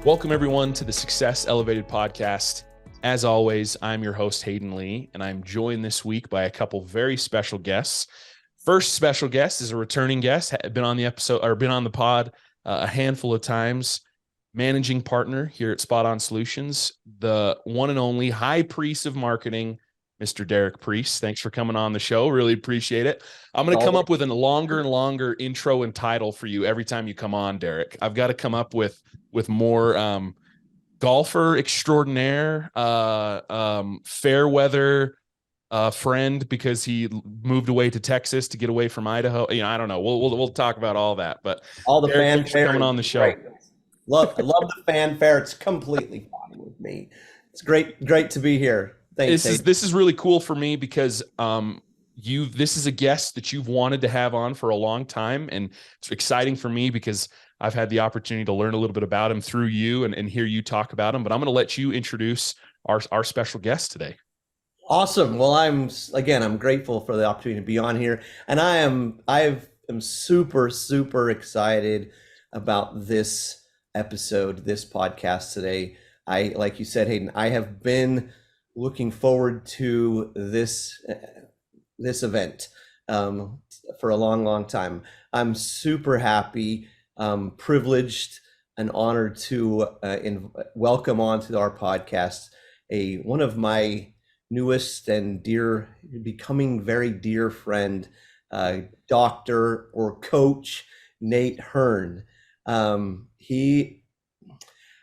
Welcome, everyone, to the Success Elevated podcast. As always, I'm your host, Hayden Lee, and I'm joined this week by a couple very special guests. First special guest is a returning guest, been on the episode or been on the pod a handful of times, managing partner here at Spot On Solutions, the one and only high priest of marketing, Mr. Derek Priest. Thanks for coming on the show. Really appreciate it. I'm going to come up with a longer and longer intro and title for you every time you come on, Derek. I've got to come up with more golfer extraordinaire, fair weather friend because he moved away to Texas to get away from Idaho. You know, I don't know. We'll talk about all that. But all the Derek, fanfare coming on the show. I love the fanfare. It's completely fine with me. It's great to be here. Thanks. This is really cool for me because this is a guest that you've wanted to have on for a long time, and it's exciting for me because I've had the opportunity to learn a little bit about him through you and hear you talk about him. But I'm going to let you introduce our special guest today. Awesome. Well, I'm grateful for the opportunity to be on here, and I am super excited about this episode, this podcast today. Like you said, Hayden, I have been looking forward to this event for a long time. I'm super happy, privileged and honored to welcome onto our podcast one of my newest and becoming very dear friend, doctor or coach, Nate Hearne. He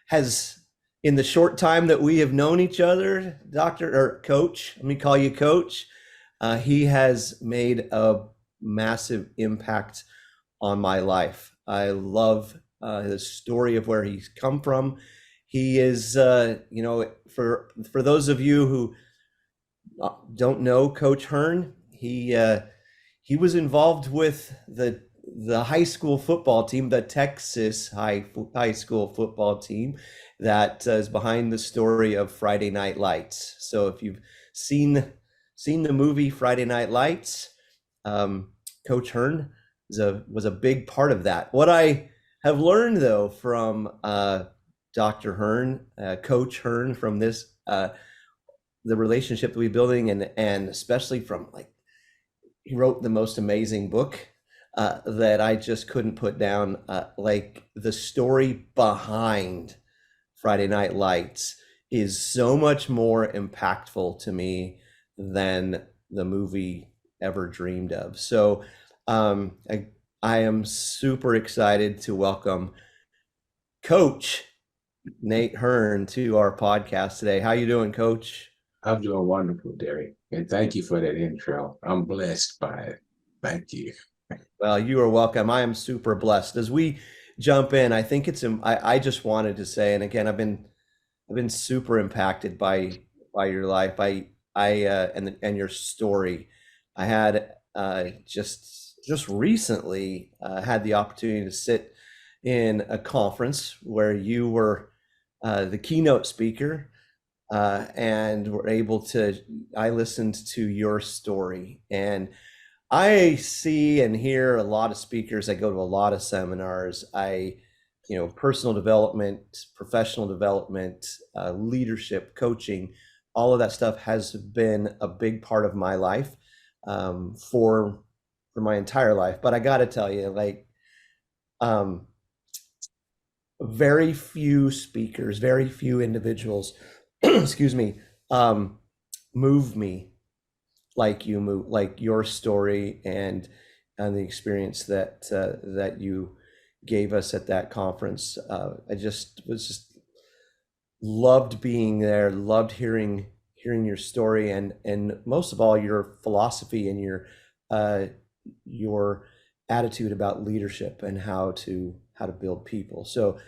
has, in the short time that we have known each other, doctor or coach, let me call you coach, he has made a massive impact on my life. I love the story of where he's come from. He is, for those of you who don't know Coach Hearne, he was involved with the high school football team, the Texas high school football team that is behind the story of Friday Night Lights. So if you've seen the movie Friday Night Lights, Coach Hearne was a big part of that. What I have learned though from Dr. Hearne, Coach Hearne, from this the relationship that we're building, and especially from, like, he wrote the most amazing book that I just couldn't put down. Like, the story behind Friday Night Lights is so much more impactful to me than the movie ever dreamed of. So I am super excited to welcome Coach Nate Hearne to our podcast today. How you doing, Coach? I'm doing wonderful, Derek, and thank you for that intro. I'm blessed by it. Thank you. Well, you are welcome. I am super blessed. As we jump in, I think I just wanted to say, and again, I've been super impacted by your life, and your story. I had just recently had the opportunity to sit in a conference where you were the keynote speaker, and were able to. I listened to your story, and I see and hear a lot of speakers. I go to a lot of seminars. Personal development, professional development, leadership, coaching, all of that stuff has been a big part of my life for my entire life. But I got to tell you, very few speakers, very few individuals, excuse me, move me like you move, like your story and the experience that you gave us at that conference. I just loved being there, loved hearing your story, and most of all your philosophy and your attitude about leadership and how to build people. So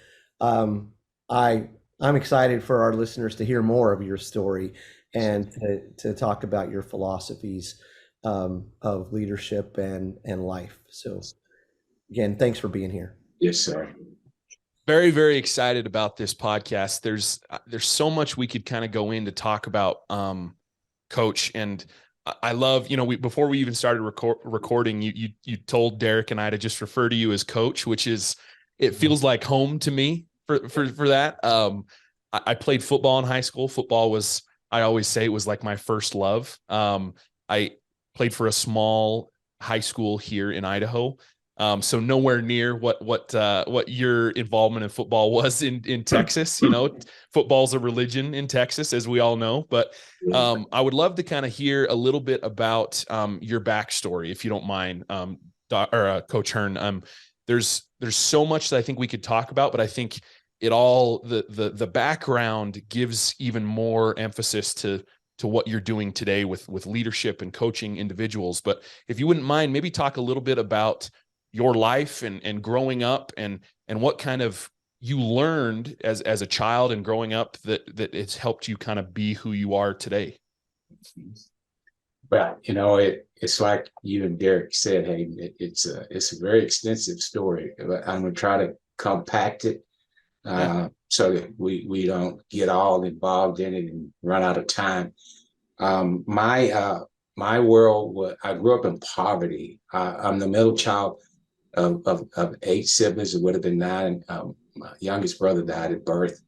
I'm excited for our listeners to hear more of your story and to talk about your philosophies of leadership and life. So again, thanks for being here. Yes, sir. Very, very excited about this podcast. There's so much we could kind of go in to talk about, Coach. And I love, before we even started recording, you told Derek and I to just refer to you as Coach, which is, it feels like home to me for that. I played football in high school. Football was, I always say, it was like my first love. I played for a small high school here in Idaho. So nowhere near what your involvement in football was in Texas. You know, football's a religion in Texas, as we all know. But I would love to kind of hear a little bit about your backstory, if you don't mind, Coach Hearn. There's so much that I think we could talk about, but I think it all the background gives even more emphasis to what you're doing today with leadership and coaching individuals. But if you wouldn't mind, maybe talk a little bit about your life and growing up and what kind of you learned as a child and growing up that it's helped you kind of be who you are today. But it's like you and Derek said, hey, it's a very extensive story. But I'm going to try to compact it so that we don't get all involved in it and run out of time. My world, I grew up in poverty. I'm the middle child of 8 siblings. It would have been 9. My youngest brother died at birth.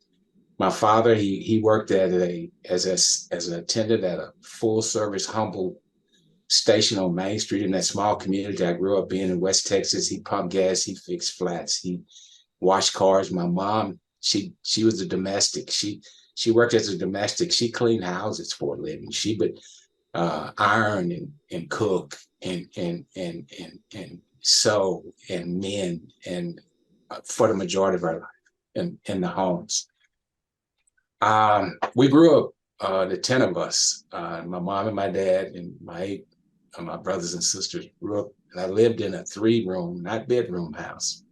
My father, he worked as an attendant at a full service humble station on Main Street in that small community I grew up in West Texas. He pumped gas, he fixed flats, he washed cars. My mom, she was a domestic. She worked as a domestic. She cleaned houses for a living. She would iron and cook and sew and mend and for the majority of our life in the homes. We grew up, the 10 of us, my mom and my dad and my brothers and sisters grew up, and I lived in a 3-room, not bedroom house,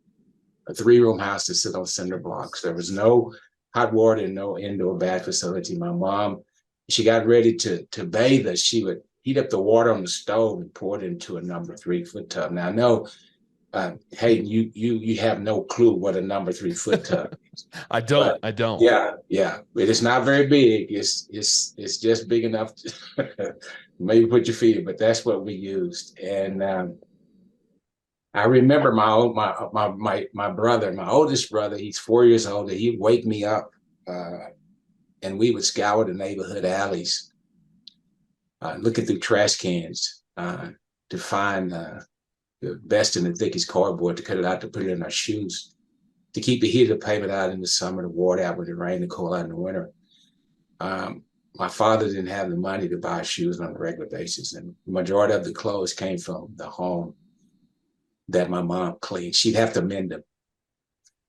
a 3-room house to sit on cinder blocks. There was no hot water and no indoor bath facility. My mom, she got ready to bathe us. She would heat up the water on the stove and pour it into a number 3 foot tub. Now I know, hey, you have no clue what a number 3 foot tub is. I don't. Yeah. But it's not very big. It's just big enough to maybe put your feet in, but that's what we used. And I remember my brother, my oldest brother, he's 4 years older. He'd wake me up, and we would scour the neighborhood alleys, looking through trash cans to find the best and the thickest cardboard to cut it out, to put it in our shoes, to keep the heat of the pavement out in the summer, the water out when it rained, the cold out in the winter. My father didn't have the money to buy shoes on a regular basis, and the majority of the clothes came from the home that my mom cleaned. She'd have to mend them.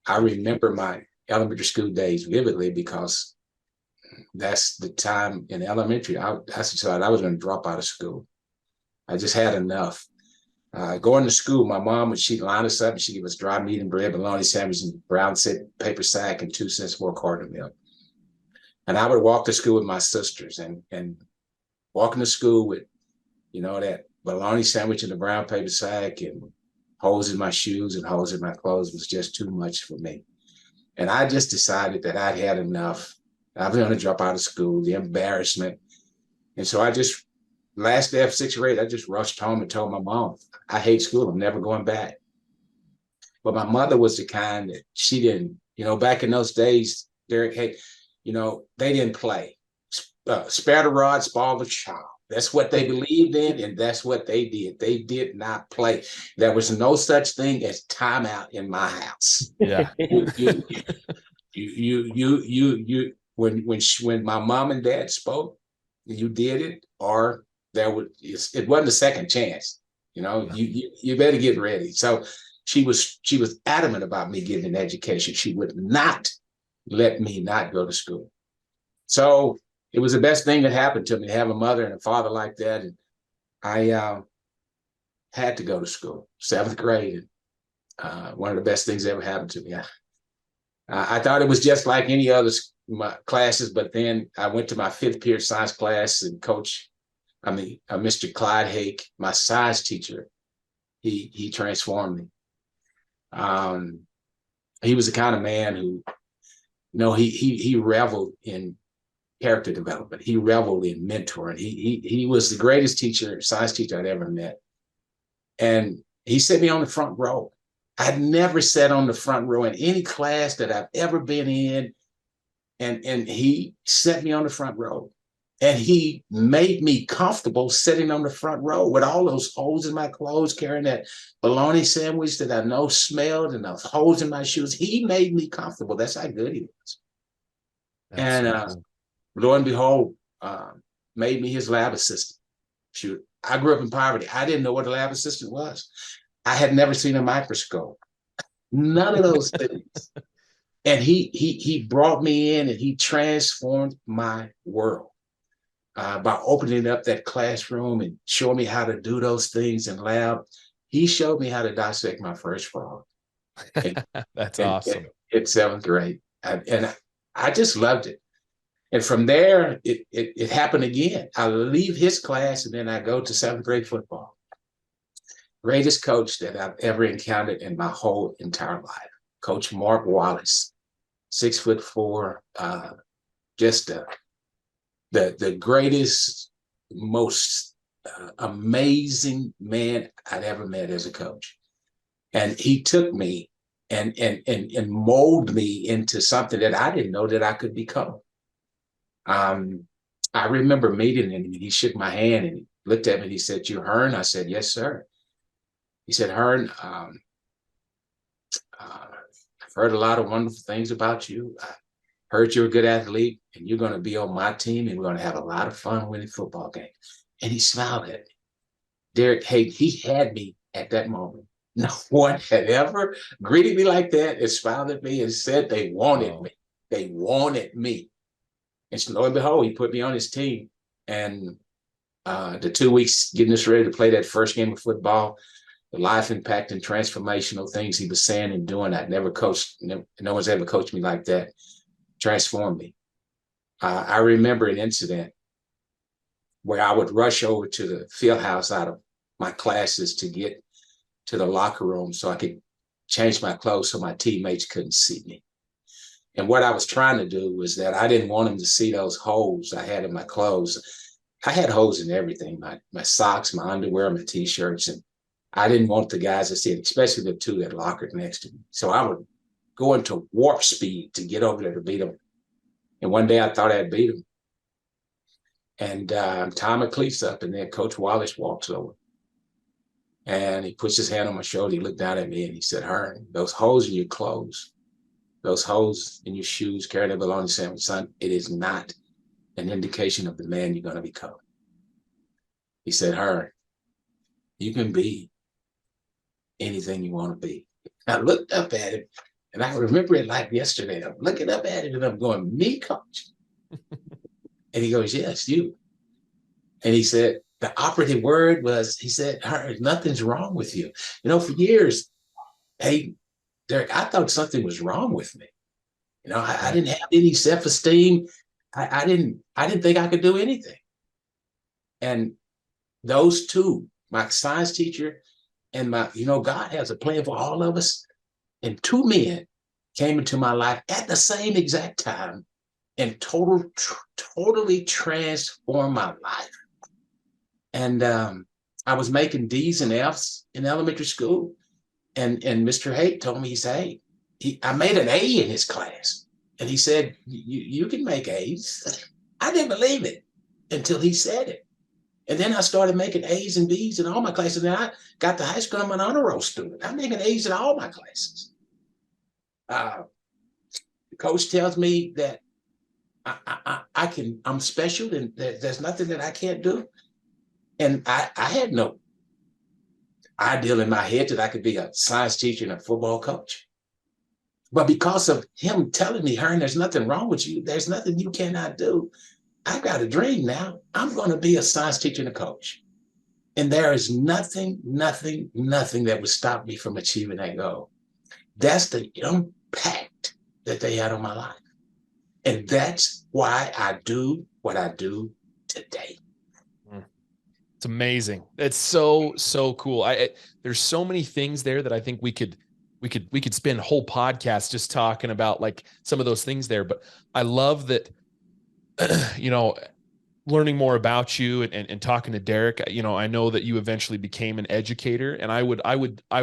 I remember my elementary school days vividly because that's the time in elementary I decided I was going to drop out of school. I just had enough. Going to school, my mom she'd line us up and she'd give us dry meat and bread, bologna sandwiches, and brown paper sack, and 2 cents for a carton of milk. And I would walk to school with my sisters, and walking to school with, that bologna sandwich in the brown paper sack and holes in my shoes and holes in my clothes was just too much for me. And I just decided that I'd had enough. I was going to drop out of school, the embarrassment. And so last day of 6th grade, I just rushed home and told my mom, I hate school. I'm never going back. But my mother was the kind that she didn't, back in those days, Derek, hey, they didn't play. Spare the rod, spoil the child. That's what they believed in, and that's what they did. They did not play. There was no such thing as timeout in my house. Yeah. When my mom and dad spoke, you did it, or it wasn't a second chance. You better get ready. So she was adamant about me getting an education. She would not let me not go to school. So it was the best thing that happened to me, to have a mother and a father like that. And I had to go to school, 7th grade. And one of the best things that ever happened to me. I thought it was just like any other classes, but then I went to my 5th period science class, and Mr. Clyde Hake, my science teacher, he transformed me. He was the kind of man who, he reveled in character development. He reveled in mentoring. He was the greatest science teacher I'd ever met. And he set me on the front row. I'd never sat on the front row in any class that I've ever been in. And he set me on the front row. And he made me comfortable sitting on the front row with all those holes in my clothes, carrying that bologna sandwich that I know smelled and those holes in my shoes. He made me comfortable. That's how good he was. That's And so cool. lo and behold, made me his lab assistant. Shoot, I grew up in poverty. I didn't know what a lab assistant was. I had never seen a microscope. None of those things. And he brought me in and he transformed my world. By opening up that classroom and showing me how to do those things in lab. He showed me how to dissect my first frog. That's awesome. In 7th grade. And I just loved it. And from there, it happened again. I leave his class and then I go to 7th grade football. Greatest coach that I've ever encountered in my whole entire life. Coach Mark Wallace, 6'4", just the greatest, most amazing man I'd ever met as a coach. And he took me and molded me into something that I didn't know that I could become. I remember meeting him and he shook my hand and he looked at me and he said, "You Hearne?" I said, "Yes, sir." He said, "Hearne, I've heard a lot of wonderful things about you. I heard you're a good athlete and you're going to be on my team and we're going to have a lot of fun winning football games." And he smiled at me. Derek, hey, he had me at that moment. No one had ever greeted me like that and smiled at me and said they wanted me. They wanted me. And so, lo and behold, he put me on his team. And the 2 weeks getting us ready to play that first game of football, the life impact and transformational things he was saying and doing, I'd never coached. No one's ever coached me like that. Transformed me. I remember an incident where I would rush over to the field house out of my classes to get to the locker room so I could change my clothes so my teammates couldn't see me. And what I was trying to do was that I didn't want them to see those holes I had in my clothes. I had holes in everything, my socks, my underwear, my T-shirts, and I didn't want the guys to see it, especially the two that lockered next to me. So I would go into warp speed to get over there to beat them. And one day I thought I'd beat them. And tie my cleats up, and then Coach Wallace walks over. And he puts his hand on my shoulder. He looked down at me and he said, "Hearne, those holes in your clothes, those holes in your shoes, carry that bologna sandwich, son, it is not an indication of the man you're going to become." He said, "Hearne, you can be anything you want to be." I looked up at him, and I remember it like yesterday. I'm looking up at him, and I'm going, "Me, coach?" And he goes, "Yes, you." And he said, the operative word was, he said, "Hearne, nothing's wrong with you." You know, for years, hey, Derek, I thought something was wrong with me. You know, I didn't have any self-esteem. I didn't think I could do anything. And those two, my science teacher and God has a plan for all of us. And two men came into my life at the same exact time and totally transformed my life. And I was making D's and F's in elementary school. And Mr. Haight told me, he said, "Hey," I made an A in his class. And he said, you can make A's." I didn't believe it until he said it. And then I started making A's and B's in all my classes. And then I got to high school, I'm an honor roll student. I'm making A's in all my classes. The coach tells me that I'm special and there's nothing that I can't do. And I had no ideal in my head that I could be a science teacher and a football coach. But because of him telling me, "Hearne, there's nothing wrong with you. There's nothing you cannot do. I've got a dream now. I'm going to be a science teacher and a coach." And there is nothing that would stop me from achieving that goal. That's the impact that they had on my life. And that's why I do what I do today. It's amazing. It's so cool. There's so many things there that I think we could spend whole podcasts just talking about, like some of those things there. But I love that, learning more about you and talking to Derek. I know that you eventually became an educator, and I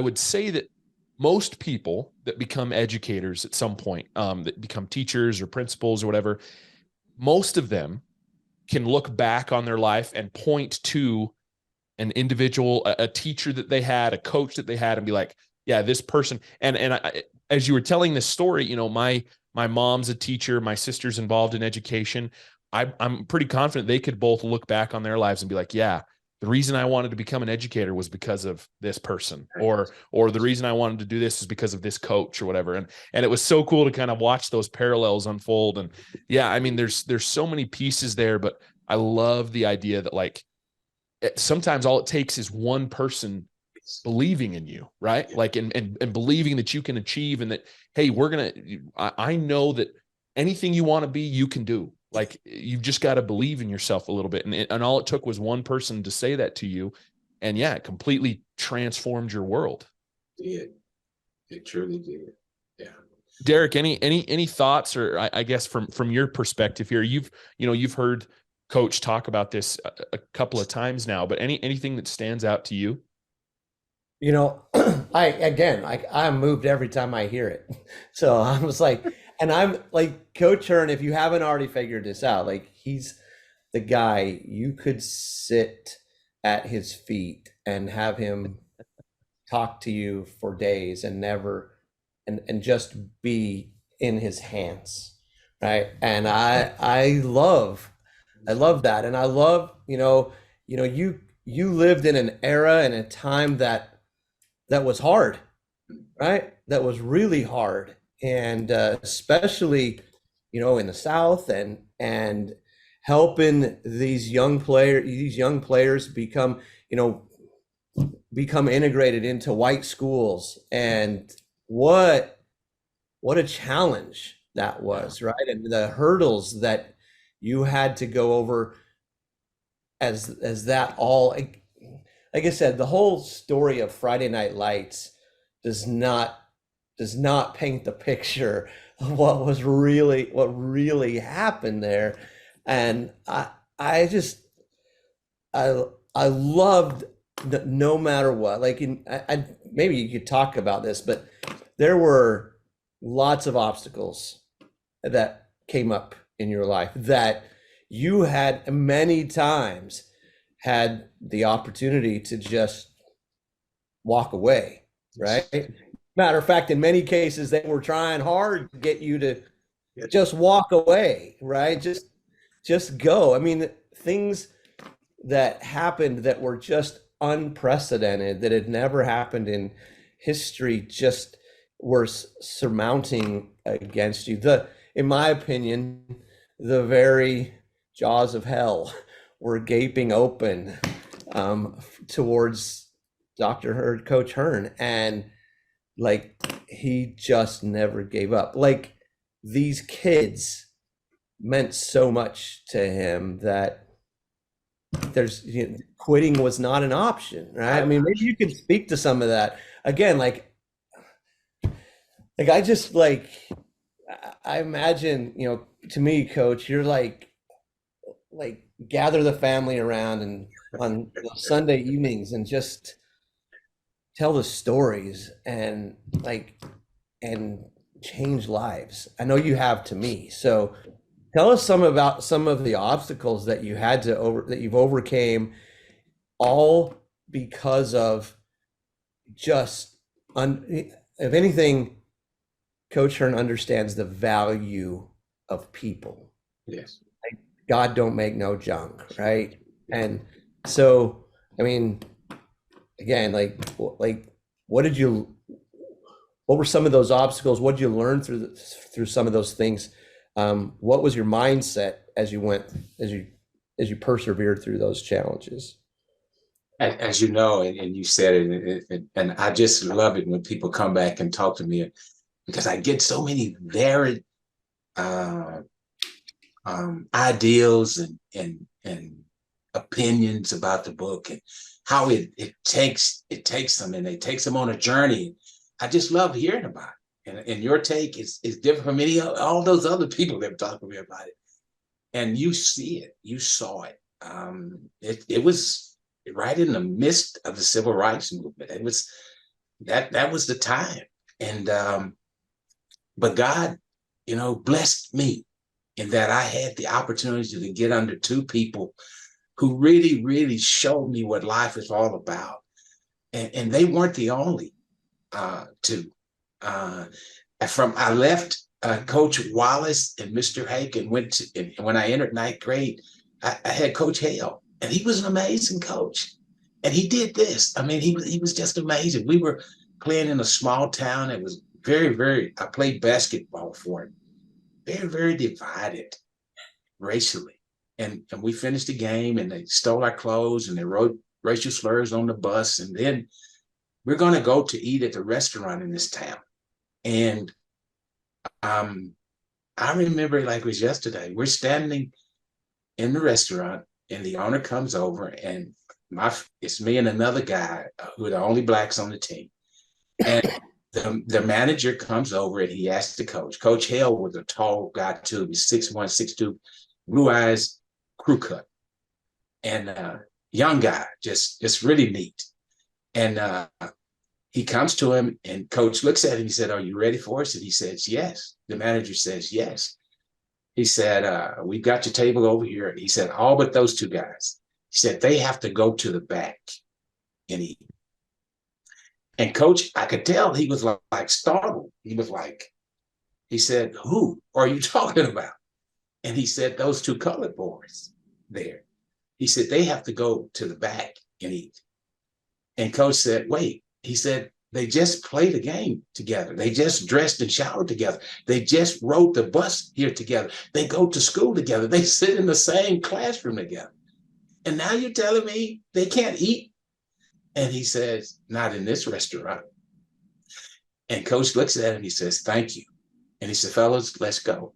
would say that most people that become educators at some point, that become teachers or principals or whatever, most of them can look back on their life and point to an individual, a teacher that they had, a coach that they had, and be like, yeah, this person. And as you were telling this story, my mom's a teacher, my sister's involved in education. I'm pretty confident they could both look back on their lives and be like, yeah, the reason I wanted to become an educator was because of this person, or the reason I wanted to do this is because of this coach or whatever. And it was so cool to kind of watch those parallels unfold. And yeah, I mean, there's so many pieces there, but I love the idea that like sometimes all it takes is one person believing in you, right? Like, and believing that you can achieve, and that, hey, I know that anything you want to be, you can do. Like, you've just got to believe in yourself a little bit. And all it took was one person to say that to you. And yeah, it completely transformed your world. It truly did. Yeah. Derek, any thoughts, or I guess from your perspective here, you've heard Coach talk about this a couple of times now, but anything that stands out to you? I'm moved every time I hear it. So I was like, and I'm like, Coach Hearne, if you haven't already figured this out, like, he's the guy you could sit at his feet and have him talk to you for days and never, and just be in his hands. Right. And I love that. And I love, you lived in an era and a time that was hard, right? That was really hard. And especially, in the South, and helping these young players become integrated into white schools. And what a challenge that was, right? And the hurdles that you had to go over as that all, like I said, the whole story of Friday Night Lights does not paint the picture of what really happened there. And I loved that, no matter what, like, maybe you could talk about this, but there were lots of obstacles that came up in your life that you had many times had the opportunity to just walk away, right? Matter of fact, in many cases, they were trying hard to get you to just walk away, right? Just go. I mean, things that happened that were just unprecedented, that had never happened in history, just were surmounting against you. In my opinion, the very jaws of hell were gaping open towards Coach Hearne, and like, he just never gave up. Like, these kids meant so much to him that quitting was not an option, right? I mean, maybe you can speak to some of that again. Like I just I imagine, to me, Coach, you're like gather the family around and on Sunday evenings and just tell the stories and change lives. I know you have, to me. So tell us about some of the obstacles that you had that you've overcame, all because of just, if anything, Coach Hearne understands the value of people. Yes. God don't make no junk, right? And so, I mean, again, what were some of those obstacles? What did you learn through some of those things? What was your mindset as you persevered through those challenges? As you know, and you said it, and I just love it when people come back and talk to me, because I get so many varied ideals and opinions about the book, and how it takes them, and it takes them on a journey. I just love hearing about it. And your take is different from all those other people that have talked to me about it. And you see it, you saw it. It was right in the midst of the civil rights movement. that was the time. And but God, blessed me in that I had the opportunity to get under two people who really, really showed me what life is all about. And they weren't the only two. I left Coach Wallace and Mr. Hake and when I entered ninth grade, I had Coach Hale, and he was an amazing coach. And he did this. I mean, he was just amazing. We were playing in a small town. It was very, very, I played basketball for him. Very, very divided racially. And we finished the game, and they stole our clothes, and they wrote racial slurs on the bus. And then we're going to go to eat at the restaurant in this town. And I remember it like it was yesterday. We're standing in the restaurant, and the owner comes over, and it's me and another guy who are the only blacks on the team. And the manager comes over, and he asks the coach. Coach Hale was a tall guy too. He's 6'1", 6'2", blue eyes, crew cut, and young guy, just really neat. And he comes to him, and coach looks at him. He said, "Are you ready for us?" And he says, "Yes." The manager says, "Yes." He said, "We've got your table over here." He said, "All but those two guys." He said, "They have to go to the back and eat." And coach, I could tell he was like startled. He said, "Who are you talking about?" And he said, "Those two colored boys there." He said, "They have to go to the back and eat." And coach said, "Wait." He said, "They just played a game together. They just dressed and showered together. They just rode the bus here together. They go to school together. They sit in the same classroom together. And now you're telling me they can't eat?" And he says, "Not in this restaurant." And coach looks at him. He says, "Thank you." And he said, "Fellas, let's go."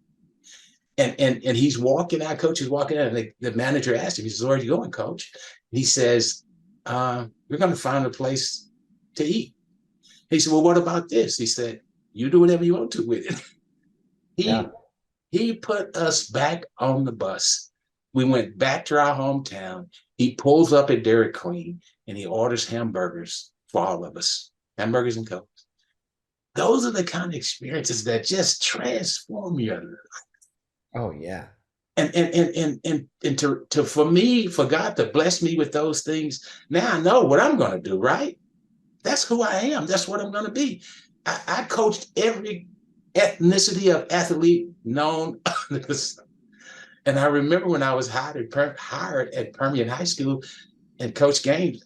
And he's walking out. Coach is walking out. And the manager asked him, he says, "Where are you going, coach?" He says, "We're going to find a place to eat." He said, "Well, what about this?" He said, "You do whatever you want to with it." He put us back on the bus. We went back to our hometown. He pulls up at Dairy Queen, and he orders hamburgers for all of us, hamburgers and Coke. Those are the kind of experiences that just transform your life. Oh yeah. And for God to bless me with those things, now I know what I'm going to do, right? That's who I am. That's what I'm going to be. I coached every ethnicity of athlete known. And I remember when I was hired at Permian High School and coached games,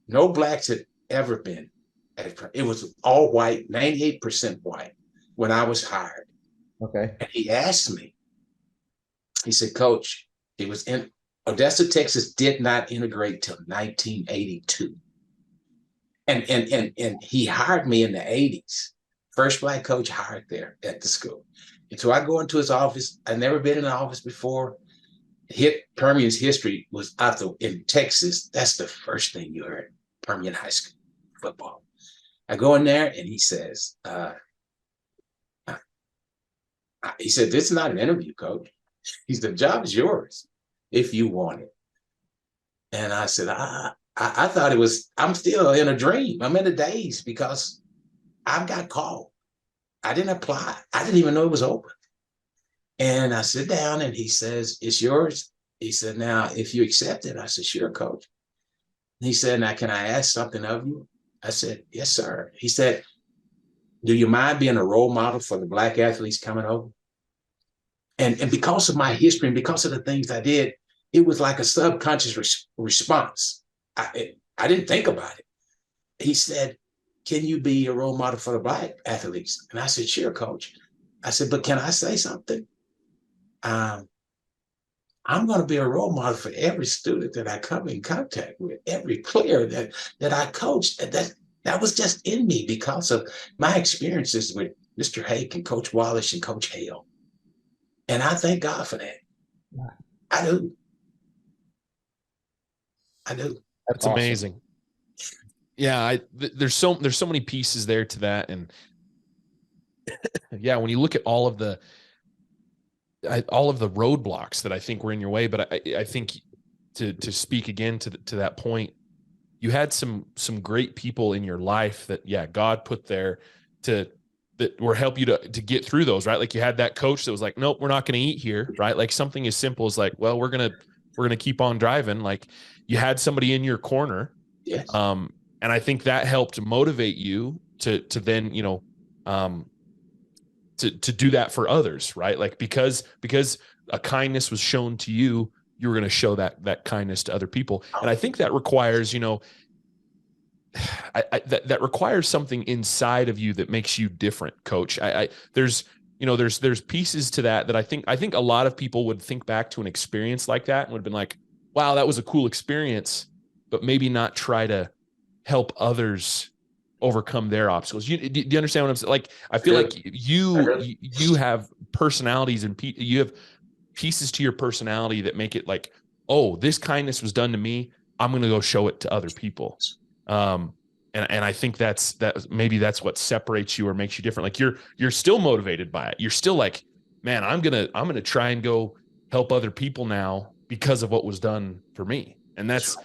no blacks had ever been. It was all white, 98% white when I was hired. Okay. And he asked me, he said, "Coach," it was in Odessa, Texas did not integrate till 1982. And he hired me in the 80s. First black coach hired there at the school. And so I go into his office. I'd never been in an office before. Permian's history was in Texas. That's the first thing you heard, Permian High School football. I go in there, and he says, "This is not an interview, coach." He said, "The job is yours if you want it." And I said, I thought it was, I'm still in a dream. I'm in a daze because I've got called. I didn't apply. I didn't even know it was open. And I sit down, and he says, "It's yours." He said, "Now, if you accept it." I said, "Sure, coach." He said, "Now, can I ask something of you?" I said, "Yes, sir." He said, "Do you mind being a role model for the black athletes coming over?" And because of my history and because of the things I did, it was like a subconscious response. I didn't think about it. He said, "Can you be a role model for the black athletes?" And I said, "Sure, coach." I said, "But can I say something? I'm going to be a role model for every student that I come in contact with, every player that I coached." That was just in me because of my experiences with Mr. Hake and Coach Wallace and Coach Hale. And I thank God for that. I do. That's awesome. Amazing. Yeah, there's so many pieces there to that, and yeah, when you look at all of the roadblocks that I think were in your way, but I think to speak again to that point, you had some great people in your life that, yeah, God put there that were help you to get through those, right? Like you had that coach that was like, nope, we're not going to eat here, right? Like something as simple as like, well, we're going to keep on driving. Like you had somebody in your corner. Yes. And I think that helped motivate you to then, to do that for others, right? Like because a kindness was shown to you, you were going to show that kindness to other people. And I think that requires, that requires something inside of you that makes you different, coach. There's pieces to that I think a lot of people would think back to an experience like that and would have been like, wow, that was a cool experience, but maybe not try to help others overcome their obstacles. Do you understand what I'm saying? Like, I feel like you have personalities and you have pieces to your personality that make it like, oh, this kindness was done to me, I'm going to go show it to other people. And I think maybe that's what separates you or makes you different. Like you're still motivated by it. You're still like, man, I'm going to try and go help other people now because of what was done for me. And that's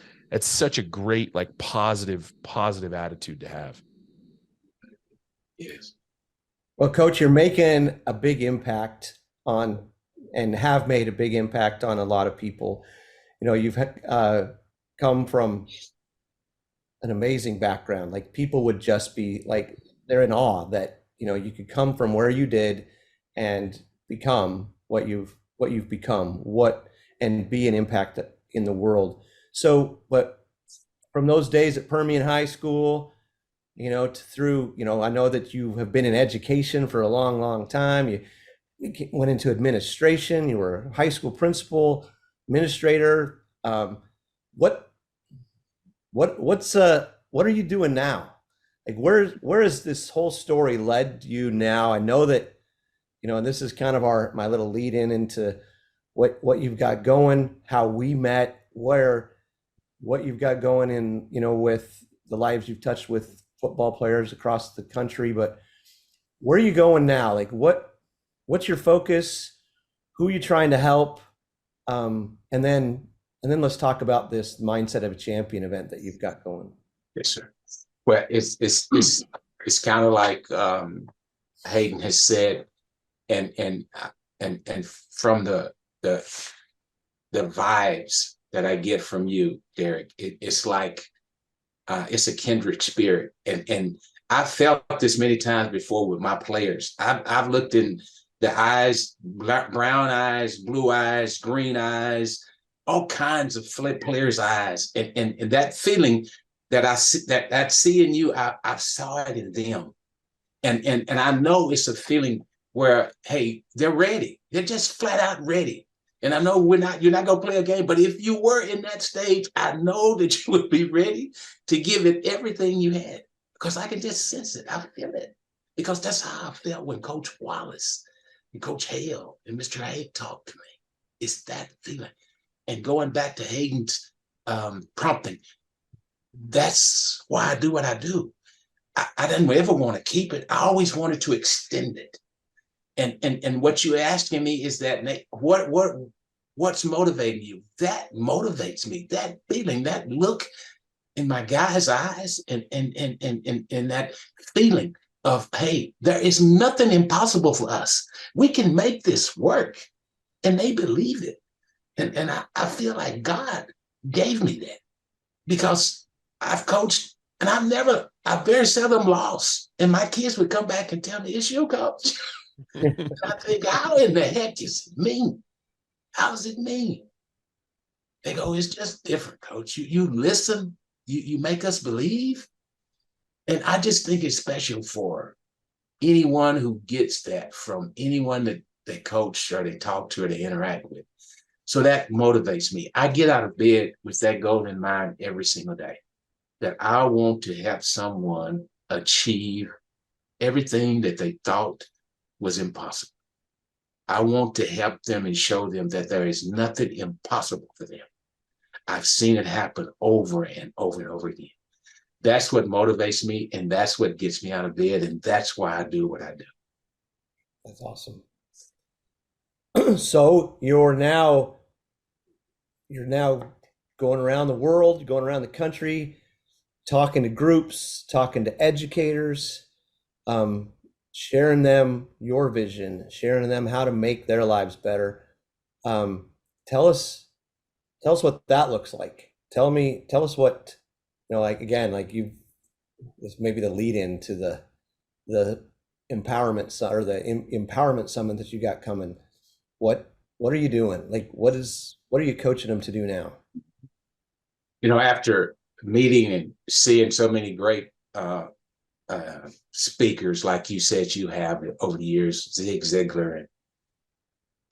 such a great, like positive attitude to have. Yes. Well, Coach, you're making a big impact on, and have made a big impact on a lot of people. You've come from an amazing background. Like people would just be like, they're in awe that, you could come from where you did and become what you've become, and be an impact in the world. So, but from those days at Permian High School, through, I know that you have been in education for a long, long time. You went into administration. You were a high school principal, administrator. What are you doing now? Like, where has this whole story led you now? I know that, and this is kind of my little lead into what you've got going, how we met, what you've got going in, with the lives you've touched with football players across the country. But where are you going now? Like what's your focus? Who are you trying to help? And then let's talk about this Mindset of a Champion event that you've got going. Yes, sir. Well, it's kind of like Hayden has said, and from the vibes that I get from you, Derek, it's like it's a kindred spirit, and I've felt this many times before with my players. I've looked in the eyes, brown eyes, blue eyes, green eyes, all kinds of players' eyes, and that feeling that I see in you, I saw it in them, and I know it's a feeling where, hey, they're ready. They're just flat out ready. And I know you're not gonna play a game, but if you were in that stage, I know that you would be ready to give it everything you had, because I can just sense it. I feel it, because that's how I felt when Coach Wallace and Coach Hale and Mr. Haig talked to me. It's that feeling. And going back to Hayden's prompting, that's why I do what I do. I didn't ever want to keep it. I always wanted to extend it. And what you're asking me is that, what's motivating you? That motivates me. That feeling, that look in my guys' eyes, and that feeling of, hey, there is nothing impossible for us. We can make this work. And they believe it. And I feel like God gave me that, because I've coached and I've very seldom lost. And my kids would come back and tell me, it's you, coach. And I think, how in the heck is it mean? How does it mean? They go, it's just different, coach. You listen, you make us believe. And I just think it's special for anyone who gets that from anyone that they coach or they talk to or they interact with. So that motivates me. I get out of bed with that goal in mind every single day, that I want to help someone achieve everything that they thought was impossible. I want to help them and show them that there is nothing impossible for them. I've seen it happen over and over and over again. That's what motivates me, and that's what gets me out of bed, and that's why I do what I do. That's awesome. So you're now going around the world, going around the country, talking to groups, talking to educators, sharing them your vision, sharing them how to make their lives better. Tell us what that looks like. Tell us what, like, again, like this may be the lead in to the empowerment or the empowerment summit that you got coming. What are you doing? Like, what are you coaching them to do now? After meeting and seeing so many great speakers, like you said, you have over the years, Zig Ziglar and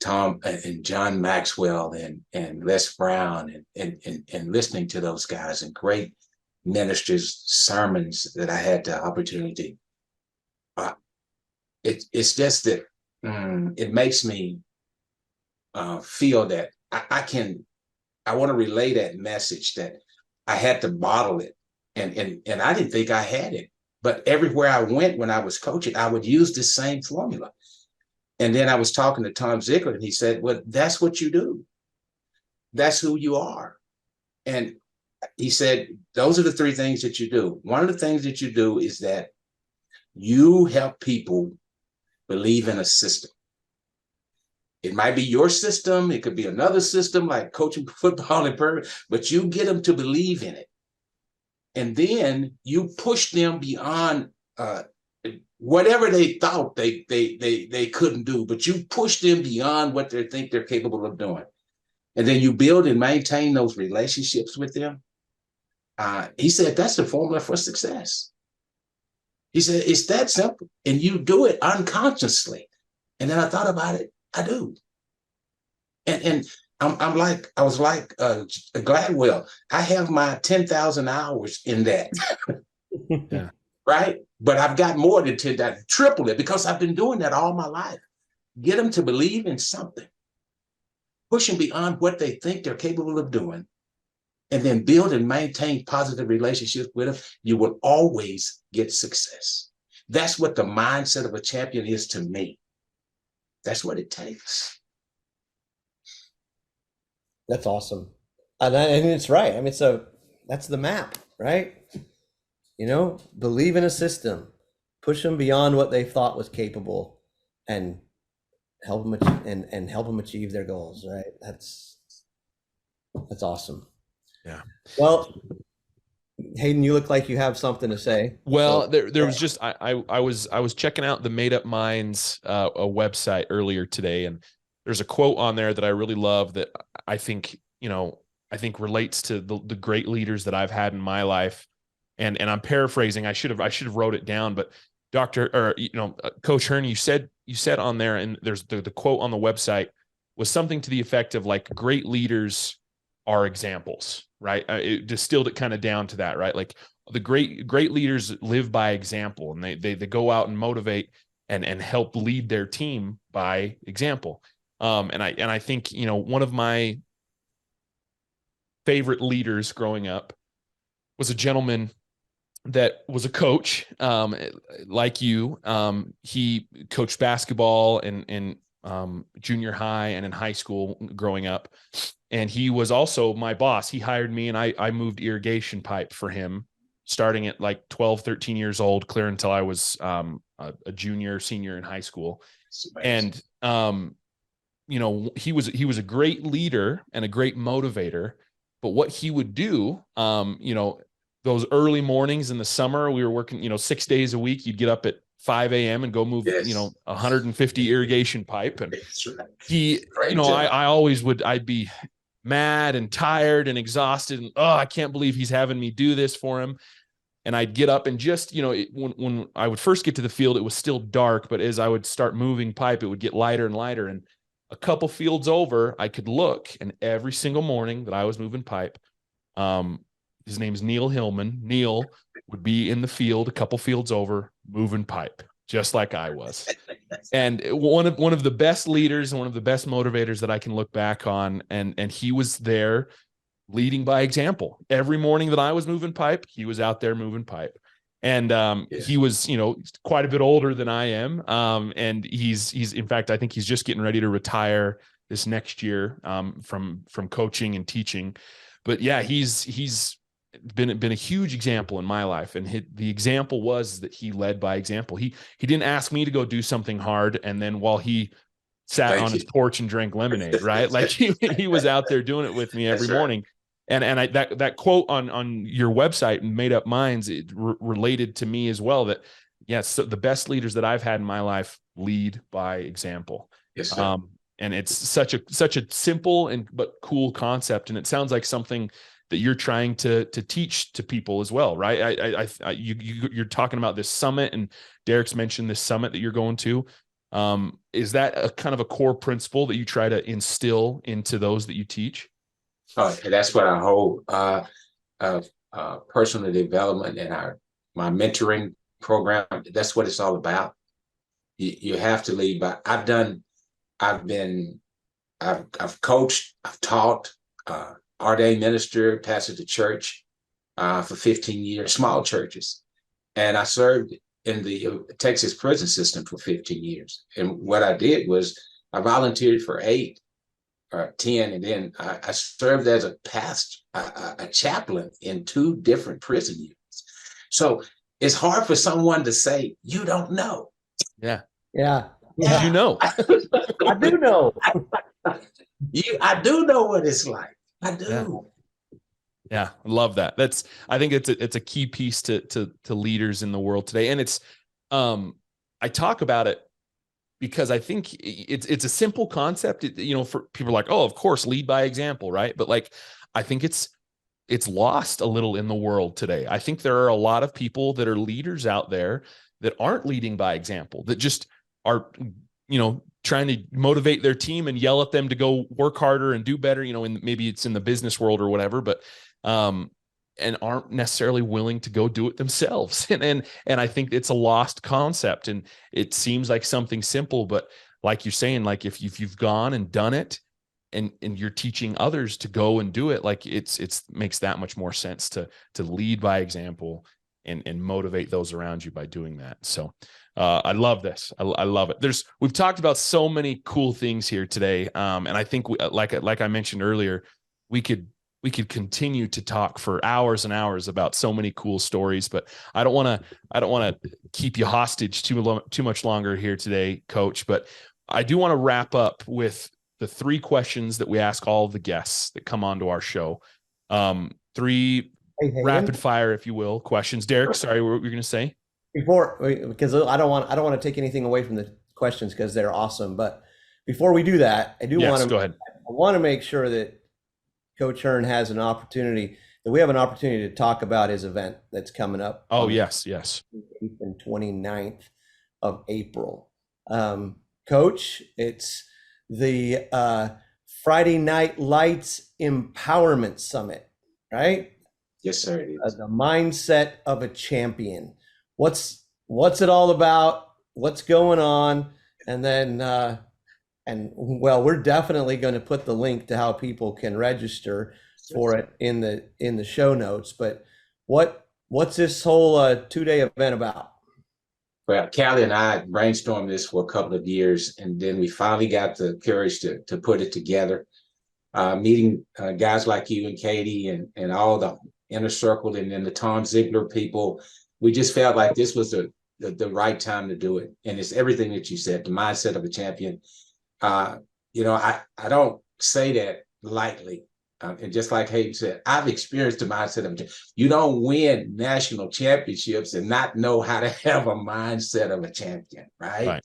Tom and John Maxwell and Les Brown and listening to those guys and great ministers' sermons that I had the opportunity. It's just that it makes me feel that I want to relay that message, that I had to bottle it, and I didn't think I had it, but everywhere I went when I was coaching, I would use the same formula. And then I was talking to Tom Ziglar, and he said, well, that's what you do. That's who you are. And he said, those are the three things that you do. One of the things that you do is that you help people believe in a system. It might be your system. It could be another system like coaching football in Permian, but you get them to believe in it. And then you push them beyond whatever they thought they couldn't do, but you push them beyond what they think they're capable of doing. And then you build and maintain those relationships with them. He said, that's the formula for success. He said, it's that simple. And you do it unconsciously. And then I thought about it. I do. And I was like Gladwell. I have my 10,000 hours in that. Yeah. Right? But I've got more than 10,000, triple it, because I've been doing that all my life. Get them to believe in something, pushing beyond what they think they're capable of doing, and then build and maintain positive relationships with them. You will always get success. That's what the mindset of a champion is to me. That's what it takes. That's awesome. And it's right. I mean, that's the map, right? Believe in a system, push them beyond what they thought was capable, and help them achieve their goals, right? That's awesome. Yeah. Well, Hayden, you look like you have something to say. Well, there was just I was checking out the Made Up Minds a website earlier today, and there's a quote on there that I really love that I think relates to the great leaders that I've had in my life. And I'm paraphrasing. I should have wrote it down, but Coach Hearne, you said on there, and there's the quote on the website was something to the effect of like, great leaders are examples, right? It distilled it kind of down to that, right? Like the great leaders live by example, and they go out and motivate and help lead their team by example. And I think, one of my favorite leaders growing up was a gentleman that was a coach, like you. He coached basketball in junior high and in high school growing up. And he was also my boss. He hired me, and I moved irrigation pipe for him, starting at like 12, 13 years old, clear until I was a junior, senior in high school. And, he was a great leader and a great motivator. But what he would do, those early mornings in the summer, we were working, 6 days a week. You'd get up at 5 a.m. and go move, 150 irrigation pipe. And he, I always would, I'd be mad and tired and exhausted. And, I can't believe he's having me do this for him. And I'd get up and just, when I would first get to the field, it was still dark, but as I would start moving pipe, it would get lighter and lighter. And a couple fields over, I could look, and every single morning that I was moving pipe, his name's Neil Hillman. Neil would be in the field a couple fields over moving pipe, just like I was. And one of the best leaders and one of the best motivators that I can look back on. And he was there leading by example. Every morning that I was moving pipe, he was out there moving pipe. And he was, quite a bit older than I am. And he's in fact, I think he's just getting ready to retire this next year from coaching and teaching. But yeah, he's been a huge example in my life. And the example was that he led by example. He didn't ask me to go do something hard, and then while he sat on his porch and drank lemonade, right? Like he was out there doing it with me every morning. And that quote on your website, Made Up Minds, it related to me as well. That yes, so the best leaders that I've had in my life lead by example. Yes, sir. And it's such a simple but cool concept, and it sounds like something that you're trying to teach to people as well, right? You're talking about this summit, and Derek's mentioned this summit that you're going to. Is that a kind of a core principle that you try to instill into those that you teach? Oh, that's what our whole personal development and my mentoring program, that's what it's all about. You have to lead by. I've coached, I've taught, ordained minister, pastored the church for 15 years, small churches. And I served in the Texas prison system for 15 years. And what I did was I volunteered for 8 or 10, and then I served as a pastor, a chaplain in 2 different prison units. So it's hard for someone to say, you don't know. Yeah. You know. I do know. I do know what it's like. I do. Yeah, I love that. I think it's a key piece to leaders in the world today. And it's I talk about it because I think it's a simple concept. For people like, oh, of course, lead by example, right? But like, I think it's lost a little in the world today. I think there are a lot of people that are leaders out there that aren't leading by example, that just are, trying to motivate their team and yell at them to go work harder and do better, and maybe it's in the business world or whatever, but, and aren't necessarily willing to go do it themselves. And I think it's a lost concept, and it seems like something simple, but like you're saying, like if you've gone and done it and you're teaching others to go and do it, like it's makes that much more sense to lead by example and motivate those around you by doing that. So I love this. I love it. We've talked about so many cool things here today. And I think like I mentioned earlier, we could continue to talk for hours and hours about so many cool stories, but I don't want to keep you hostage too much longer here today, Coach. But I do want to wrap up with the 3 questions that we ask all of the guests that come onto our show. 3 rapid fire, if you will, questions. Derek, sorry, what were you going to say? Because I don't want to take anything away from the questions because they're awesome. But before we do that, I go ahead. I want to make sure that Coach Hearne has an opportunity, that we have an opportunity to talk about his event that's coming up. Oh, yes. 8th and 29th of April. Coach, it's the Friday Night Lights Empowerment Summit, right? Yes, sir. It is. The mindset of a champion. What's it all about? What's going on? And then, we're definitely going to put the link to how people can register for it in the show notes. But what's this whole 2-day event about? Well, Callie and I brainstormed this for a couple of years, and then we finally got the courage to put it together. Meeting guys like you and Katie and all the inner circle, and then the Tom Ziegler people, we just felt like this was the right time to do it. And it's everything that you said, the mindset of a champion. I don't say that lightly. And just like Hayden said, I've experienced the mindset of a champion. You don't win national championships and not know how to have a mindset of a champion, right?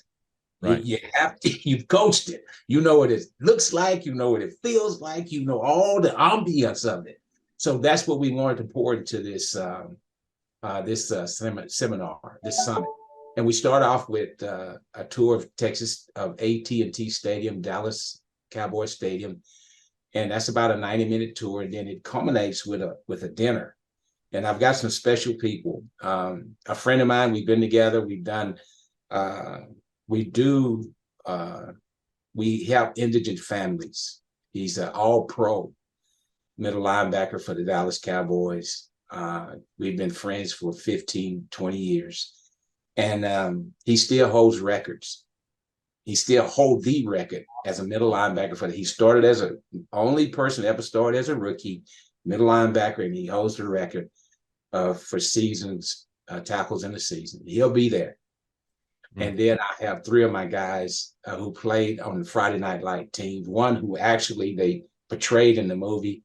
Right. You've coached it. You know what it looks like. You know what it feels like. You know all the ambience of it. So that's what we wanted to pour into this seminar, this summit. And we start off with a tour of Texas, of AT&T Stadium, Dallas Cowboys Stadium. And that's about a 90-minute tour. And then it culminates with a dinner. And I've got some special people. A friend of mine, we've been together. We've done, we help indigent families. He's an all-pro middle linebacker for the Dallas Cowboys. We've been friends for 15, 20 years. And he still holds records. He still holds the record as a middle linebacker he started as only person ever started as a rookie middle linebacker, and he holds the record for seasons, tackles in the season. He'll be there. And then I have 3 of my guys who played on the Friday Night Light team. One who actually they portrayed in the movie.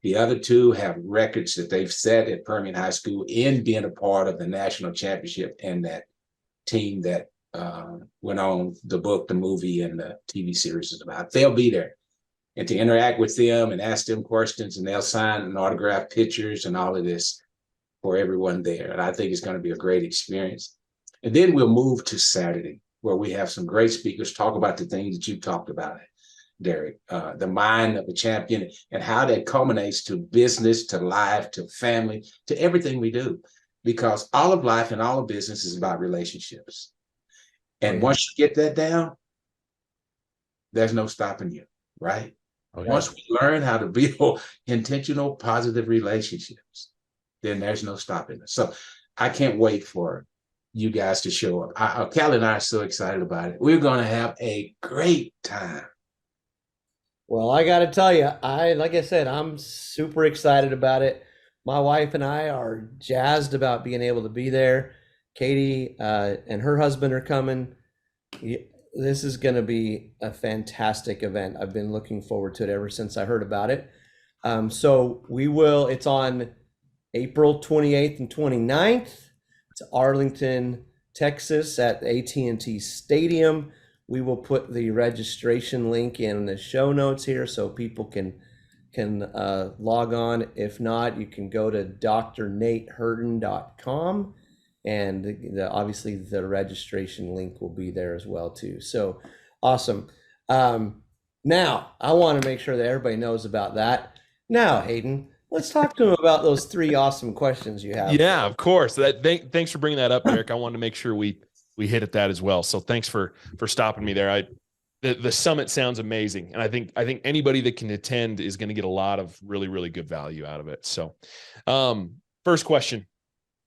The other 2 have records that they've set at Permian High School in being a part of the national championship and that team that went on the book, the movie, and the TV series is about. They'll be there. And to interact with them and ask them questions, and they'll sign and autograph pictures and all of this for everyone there. And I think it's going to be a great experience. And then we'll move to Saturday, where we have some great speakers talk about the things that you talked about, Derek, the mind of a champion and how that culminates to business, to life, to family, to everything we do. Because all of life and all of business is about relationships. And once you get that down, there's no stopping you, right? Okay. Once we learn how to build intentional, positive relationships, then there's no stopping us. So I can't wait for you guys to show up. Callie and I are so excited about it. We're going to have a great time. Well, I got to tell you, like I said, I'm super excited about it. My wife and I are jazzed about being able to be there. Katie and her husband are coming. This is going to be a fantastic event. I've been looking forward to it ever since I heard about it. So it's on April 28th and 29th. It's Arlington, Texas at AT&T Stadium. We will put the registration link in the show notes here so people can log on. If not, you can go to drnatehearne.com, and obviously the registration link will be there as well too. So awesome. Now I want to make sure that everybody knows about that. Now, Hayden, let's talk to him about those 3 awesome questions you have. Yeah, of course. Thanks for bringing that up, Derek. I wanted to make sure we hit at that as well. So thanks for stopping me there. The summit sounds amazing, and I think anybody that can attend is going to get a lot of really, really good value out of it. So, first question,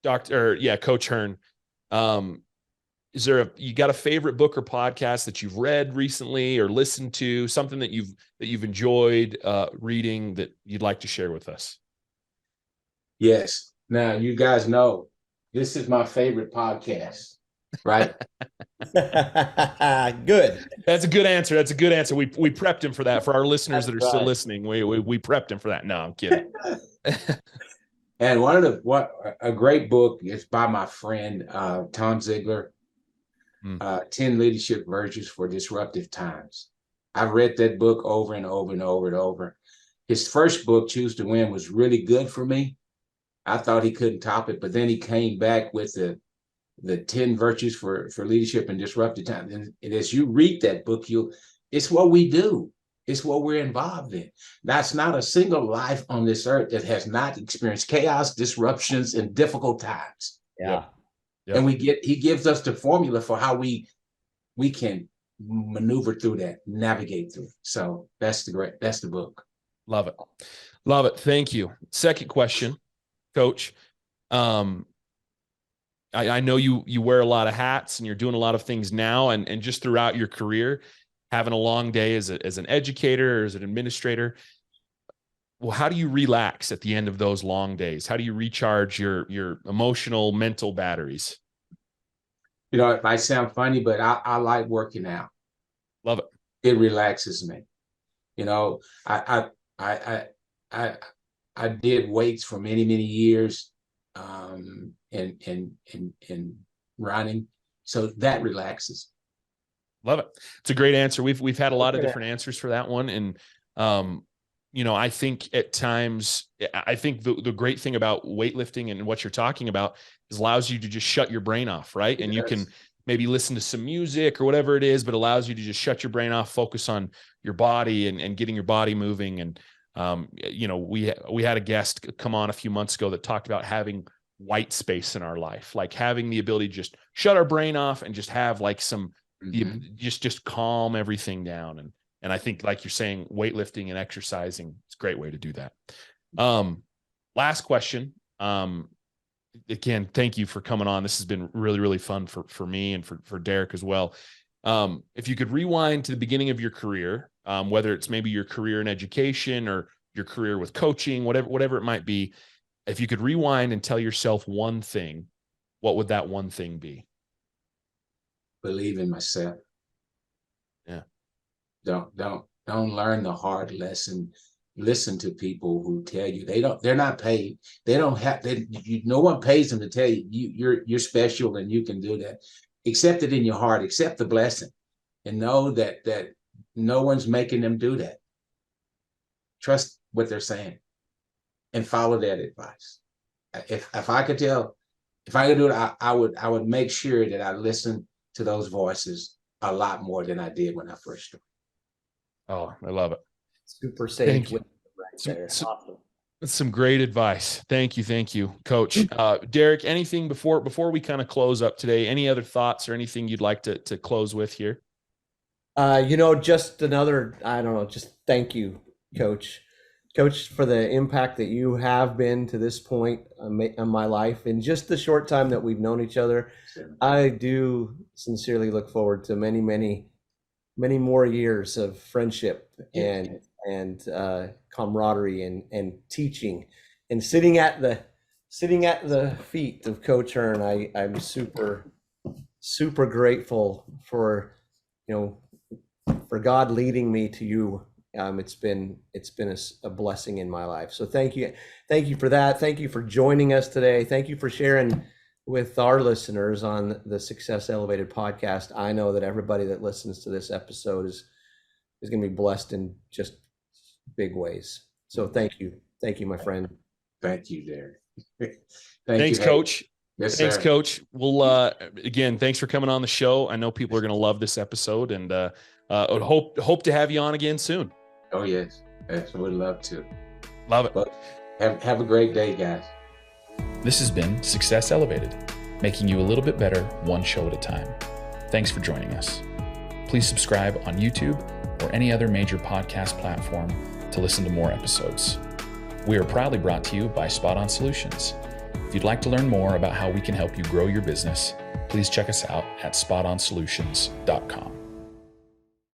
Coach Hearne, is you got a favorite book or podcast that you've read recently or listened to, something that you've enjoyed reading that you'd like to share with us? Yes. Now, you guys know this is my favorite podcast, right? Good. That's a good answer. We prepped him for that. For our listeners that are still listening, we prepped him for that. No, I'm kidding. And a great book is by my friend Tom Ziegler, 10 Leadership Virtues for Disruptive Times. I've read that book over and over and over and over. His first book, Choose to Win, was really good for me. I thought he couldn't top it, but then he came back with the 10 virtues for leadership in disruptive times. And as you read that book, it's what we do. It's what we're involved in. That's not a single life on this earth that has not experienced chaos, disruptions, and difficult times. Yeah. Yep. And he gives us the formula for how we can maneuver through that, navigate through it. So that's the book. Love it. Thank you. Second question, Coach. I know you wear a lot of hats and you're doing a lot of things now and just throughout your career, having a long day as an educator or as an administrator. Well, how do you relax at the end of those long days? How do you recharge your emotional, mental batteries? It might sound funny, but I like working out. Love it. It relaxes me. I did weights for many, many years, and running. So that relaxes. Love it. It's a great answer. We've had a lot of different answers for that one. And, I think at times, the great thing about weightlifting and what you're talking about is allows you to just shut your brain off. Right. And you can maybe listen to some music or whatever it is, but allows you to just shut your brain off, focus on your body and getting your body moving. And, we had a guest come on a few months ago that talked about having white space in our life, like having the ability to just shut our brain off and just have like some, just calm everything down. And I think, like you're saying, weightlifting and exercising is a great way to do that. Last question. Again, thank you for coming on. This has been really, really fun for me and for Derek as well. If you could rewind to the beginning of your career, whether it's maybe your career in education or your career with coaching, whatever it might be. If you could rewind and tell yourself one thing, what would that one thing be? Believe in myself. Yeah. Don't learn the hard lesson. Listen to people who tell you they're not paid. They don't have, no one pays them to tell you, you're special and you can do that. Accept it in your heart, accept the blessing, and know that no one's making them do that. Trust what they're saying and follow that advice. If I could do it, I would make sure that I listen to those voices a lot more than I did when I first started. Oh, I love it. Super sage right there. Awesome. That's some great advice. Thank you, Coach. Derek, anything before we kind of close up today? Any other thoughts or anything you'd like to close with here? Just another, I don't know, just thank you, Coach, for the impact that you have been to this point in my life. In just the short time that we've known each other, I do sincerely look forward to many, many, many more years of friendship and camaraderie and teaching and sitting at the feet of Coach Hearne. I'm super, super grateful for, for God leading me to you. It's been a blessing in my life. So thank you for that. Thank you for joining us today. Thank you for sharing with our listeners on the Success Elevated podcast. I know that everybody that listens to this episode is going to be blessed in just big ways. So thank you, my friend. Thank you, Derek. Thanks, Coach. Yes, thanks, sir. Coach. Well, again, thanks for coming on the show. I know people are going to love this episode, and hope to have you on again soon. Oh yes, would love to. Love it. But have a great day, guys. This has been Success Elevated, making you a little bit better one show at a time. Thanks for joining us. Please subscribe on YouTube or any other major podcast platform to listen to more episodes. We are proudly brought to you by Spot On Solutions. If you'd like to learn more about how we can help you grow your business, please check us out at spotonsolutions.com.